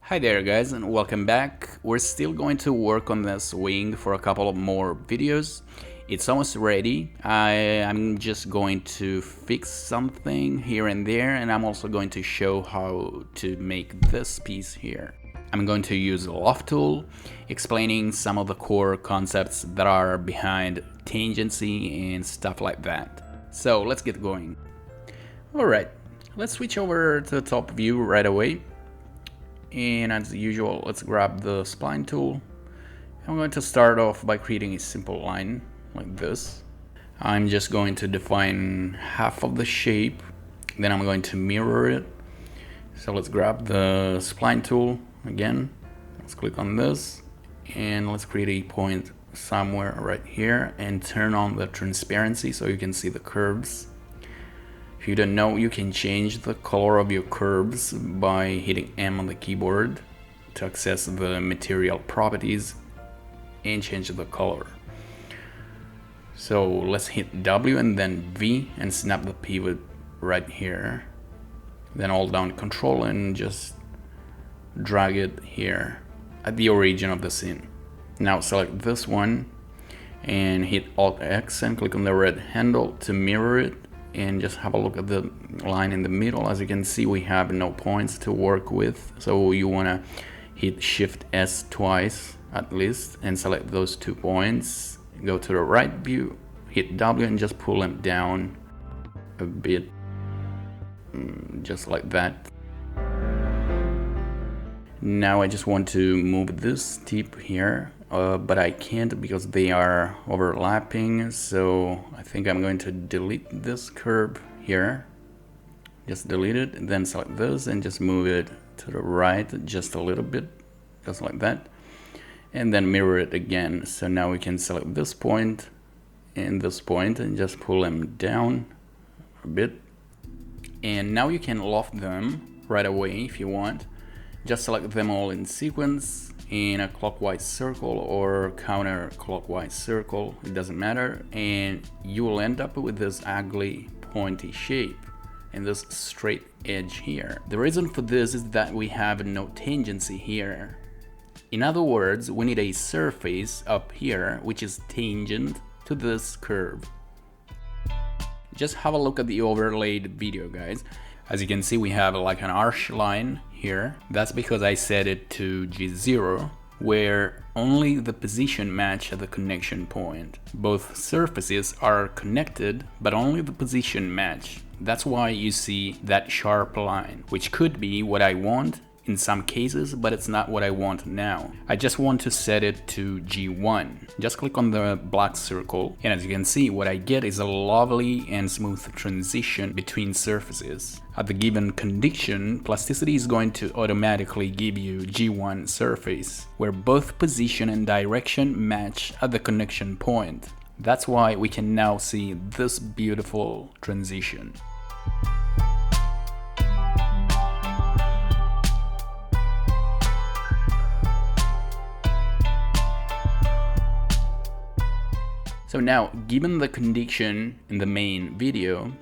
Hi there guys, and welcome back. We're still going to work on this wing for a couple of more videos. It's almost ready. I'm just going to fix something here and there, and I'm also going to show how to make this piece here. I'm going to use a loft tool, explaining some of the core concepts that are behind tangency and stuff like that. So let's get going. Alright, let's switch over to the top view right away. And as usual, let's grab the spline tool. I'm going to start off by creating a simple line like this. I'm just going to define half of the shape, then I'm going to mirror it. So let's grab the spline tool again. Let's click on this and let's create a point somewhere right here and turn on the transparency so you can see the curves. If you don't know, you can change the color of your curves by hitting M on the keyboard to access the material properties and change the color. So let's hit W and then V and snap the pivot right here. Then hold down Control and just drag it here at the origin of the scene. Now select this one and hit Alt X and click on the red handle to mirror it. And just have a look at the line in the middle. As you can see, we have no points to work with, so you want to hit Shift S twice at least and select those 2 points. Go to the right view, hit W and just pull them down a bit, just like that. Now I just want to move this tip here, but I can't because they are overlapping, so I think I'm going to delete this curve here. Just delete it and then select this and just move it to the right just a little bit, just like that, and then mirror it again. So now we can select this point and just pull them down a bit, and now you can loft them right away if you want. Just select them all in sequence in a clockwise circle or counterclockwise circle, it doesn't matter, and you will end up with this ugly pointy shape and this straight edge here. The reason for this is that we have no tangency here. In other words, we need a surface up here which is tangent to this curve. Just have a look at the overlaid video, guys. As you can see, we have like an arch line here. That's because I set it to G0, where only the position match at the connection point. Both surfaces are connected, but only the position match. That's why you see that sharp line, which could be what I want in some cases, but it's not what I want now. I just want to set it to G1. Just click on the black circle, and as you can see, what I get is a lovely and smooth transition between surfaces. At the given condition, Plasticity is going to automatically give you G1 surface, where both position and direction match at the connection point. That's why we can now see this beautiful transition. So now, given the condition in the main video,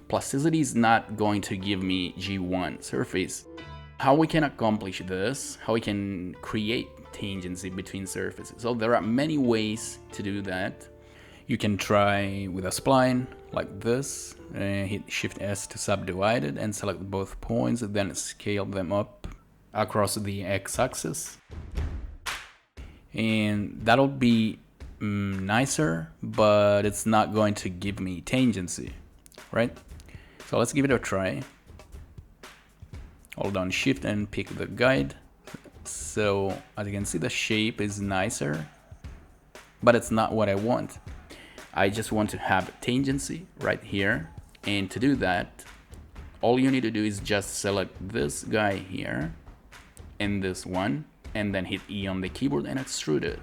Plasticity is not going to give me G1 surface. How we can accomplish this, how we can create tangency between surfaces. So there are many ways to do that. You can try with a spline like this, hit Shift S to subdivide it and select both points, and then scale them up across the x-axis. And that'll be nicer, but it's not going to give me tangency, right? So let's give it a try. Hold down Shift and pick the guide. So as you can see, the shape is nicer, but it's not what I want. I just want to have tangency right here, and to do that, all you need to do is just select this guy here and this one, and then hit E on the keyboard and extrude it.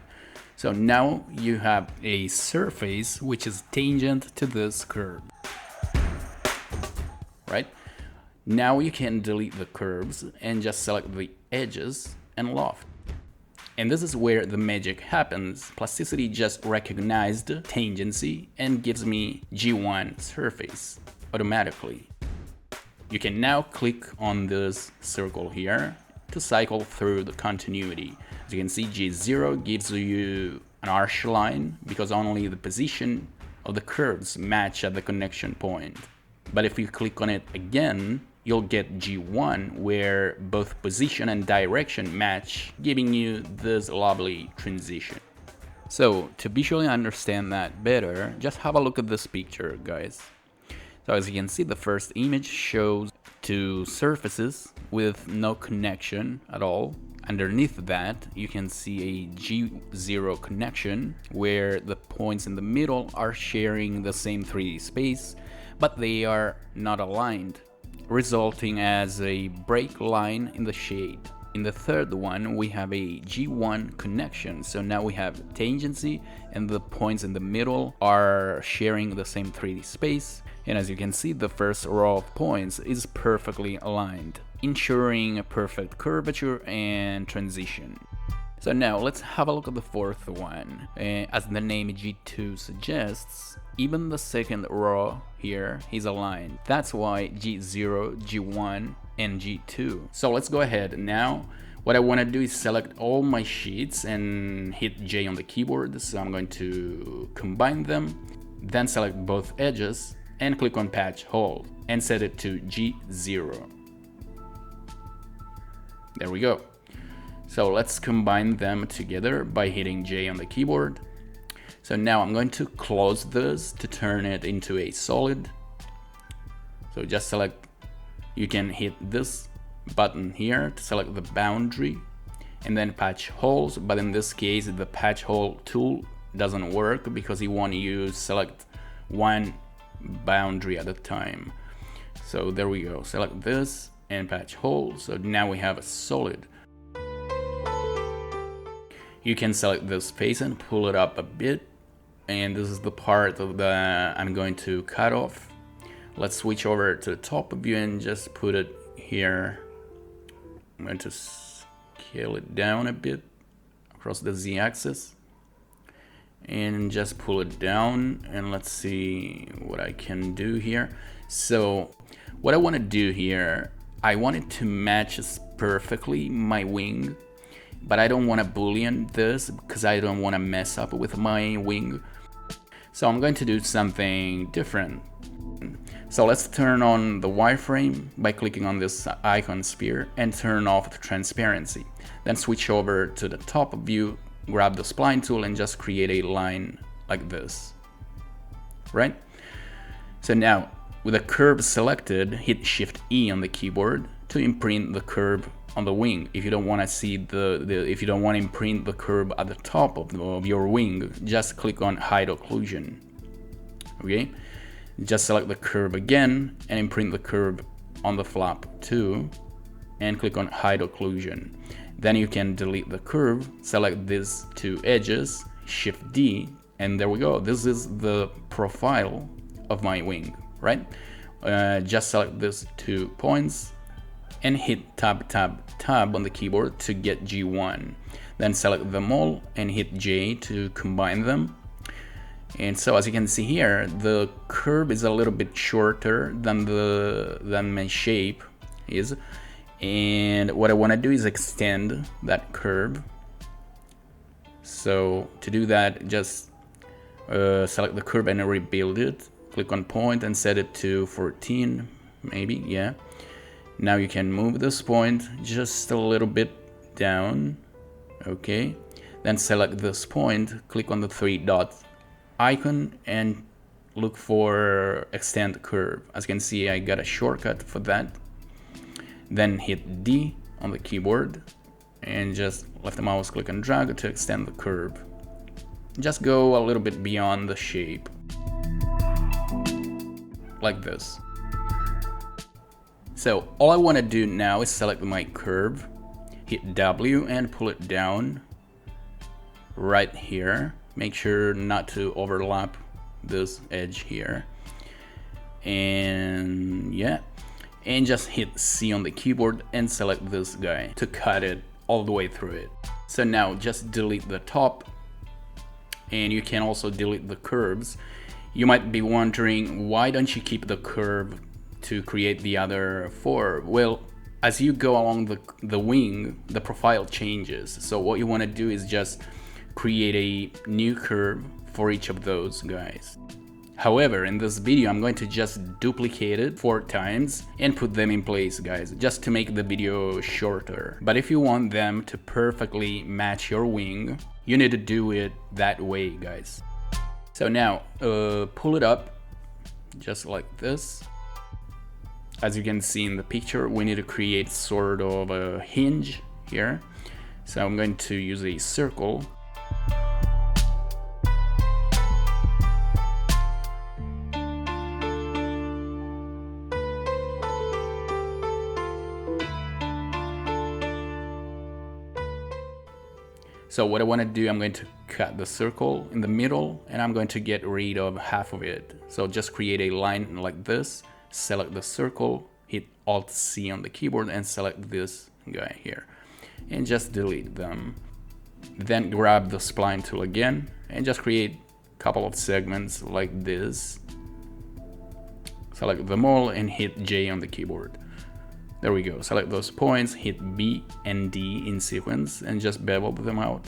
So now you have a surface which is tangent to this curve, right? Now you can delete the curves and just select the edges and loft. And this is where the magic happens. Plasticity just recognized tangency and gives me G1 surface automatically. You can now click on this circle here to cycle through the continuity. As you can see, G0 gives you an arch line because only the position of the curves match at the connection point. But if you click on it again, you'll get G1, where both position and direction match, giving you this lovely transition. So, to visually understand that better, just have a look at this picture, guys. So as you can see, the first image shows two surfaces with no connection at all. Underneath that, you can see a G0 connection, where the points in the middle are sharing the same 3D space, but they are not aligned, resulting as a break line in the shade. In the third one, we have a G1 connection, so now we have tangency and the points in the middle are sharing the same 3D space. And as you can see, the first row of points is perfectly aligned, ensuring a perfect curvature and transition. So now let's have a look at the fourth one. As the name G2 suggests, even the second row here is aligned. That's why G0, G1, and G2. So let's go ahead now. What I want to do is select all my sheets and hit J on the keyboard. So I'm going to combine them, then select both edges and click on patch hold and set it to G0. There we go. So let's combine them together by hitting J on the keyboard. So now I'm going to close this to turn it into a solid. So just select, you can hit this button here to select the boundary and then patch holes, but in this case the patch hole tool doesn't work because you want to select one boundary at a time. So there we go, select this and patch hole. So now we have a solid. You can select this face and pull it up a bit, and this is the part of the I'm going to cut off. Let's switch over to the top view and just put it here. I'm going to scale it down a bit across the Z-axis and just pull it down, and let's see what I can do here. So what I want to do here, I want it to match perfectly my wing, but I don't want to boolean this because I don't want to mess up with my wing. So I'm going to do something different. So let's turn on the wireframe by clicking on this icon sphere and turn off the transparency. Then switch over to the top view, grab the spline tool and just create a line like this, right? So now with the curve selected, hit Shift E on the keyboard to imprint the curve on the wing. If you don't want to see if you don't want to imprint the curve at the top of your wing, just click on hide occlusion. Okay, just select the curve again and imprint the curve on the flap too, and click on hide occlusion. Then you can delete the curve, select these two edges, Shift D, and there we go. This is the profile of my wing, right? Just select these 2 points and hit tab on the keyboard to get G1. Then select them all and hit J to combine them. And so as you can see here, the curve is a little bit shorter than my shape is. And what I want to do is extend that curve. So to do that, just select the curve and rebuild it. Click on point and set it to 14, maybe, yeah. Now you can move this point just a little bit down, okay. Then select this point, click on the 3 dot icon and look for extend curve. As you can see, I got a shortcut for that. Then hit D on the keyboard and just left mouse click and drag to extend the curve. Just go a little bit beyond the shape, like this. So all I want to do now is select my curve, hit W and pull it down right here. Make sure not to overlap this edge here. And yeah, and just hit C on the keyboard and select this guy to cut it all the way through it. So now just delete the top, and you can also delete the curves. You might be wondering, why don't you keep the curve to create the other 4? Well, as you go along the wing, the profile changes. So what you want to do is just create a new curve for each of those guys. However, in this video, I'm going to just duplicate it 4 times and put them in place, guys, just to make the video shorter. But if you want them to perfectly match your wing, you need to do it that way, guys. So now, pull it up, just like this. As you can see in the picture, we need to create sort of a hinge here. So I'm going to use a circle. So what I want to do, I'm going to cut the circle in the middle and I'm going to get rid of half of it. So just create a line like this, select the circle, hit Alt-C on the keyboard and select this guy here. And just delete them. Then grab the spline tool again and just create a couple of segments like this. Select them all and hit J on the keyboard. There we go. Select those points, hit B and D in sequence, and just bevel them out.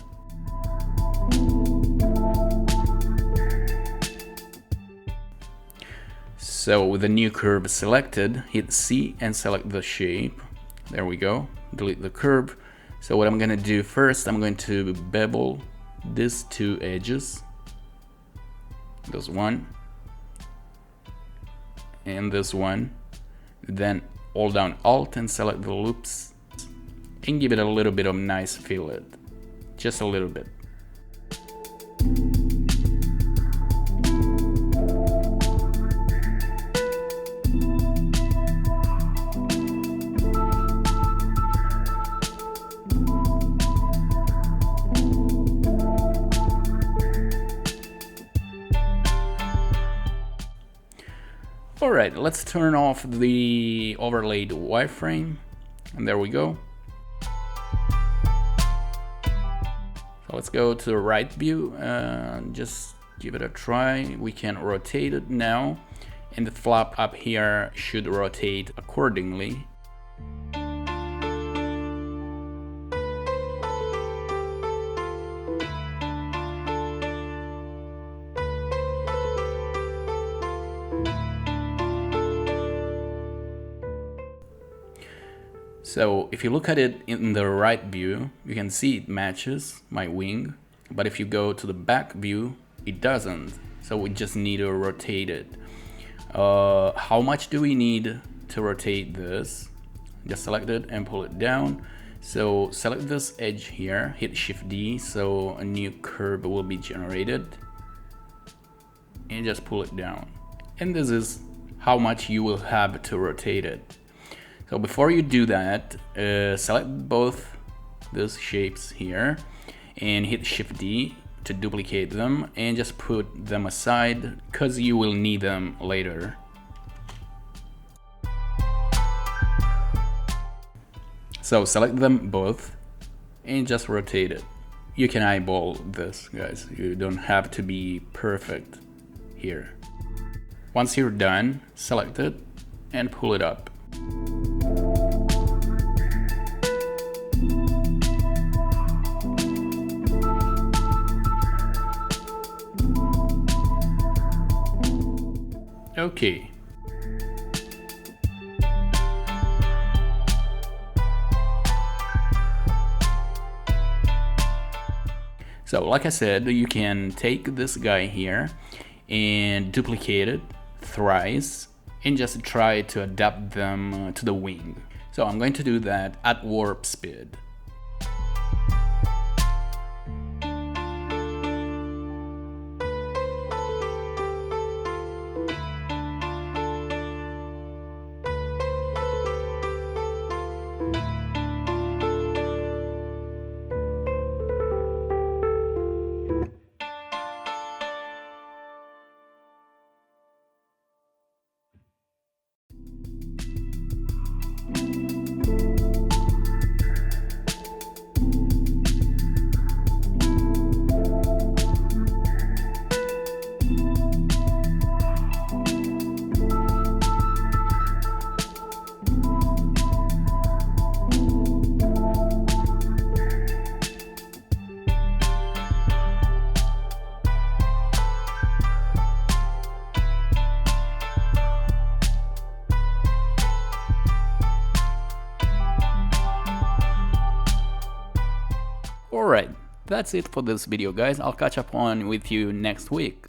So with the new curve selected, hit C and select the shape. There we go. Delete the curve. So what I'm going to do first, I'm going to bevel these 2 edges. This one. And this one. Then hold down Alt and select the loops and give it a little bit of nice fillet, just a little bit. Alright, let's turn off the overlaid wireframe, and there we go. So let's go to the right view and just give it a try. We can rotate it now, and the flap up here should rotate accordingly. So if you look at it in the right view, you can see it matches my wing, but if you go to the back view, it doesn't. So we just need to rotate it. How much do we need to rotate this? Just select it and pull it down. So select this edge here, hit Shift D, so a new curve will be generated, and just pull it down. And this is how much you will have to rotate it. So before you do that, select both these shapes here and hit Shift D to duplicate them and just put them aside because you will need them later. So select them both and just rotate it. You can eyeball this, guys. You don't have to be perfect here. Once you're done, select it and pull it up. Okay. So like I said, you can take this guy here and duplicate it thrice and just try to adapt them to the wing. So I'm going to do that at warp speed. Alright, that's it for this video guys, I'll catch up on with you next week.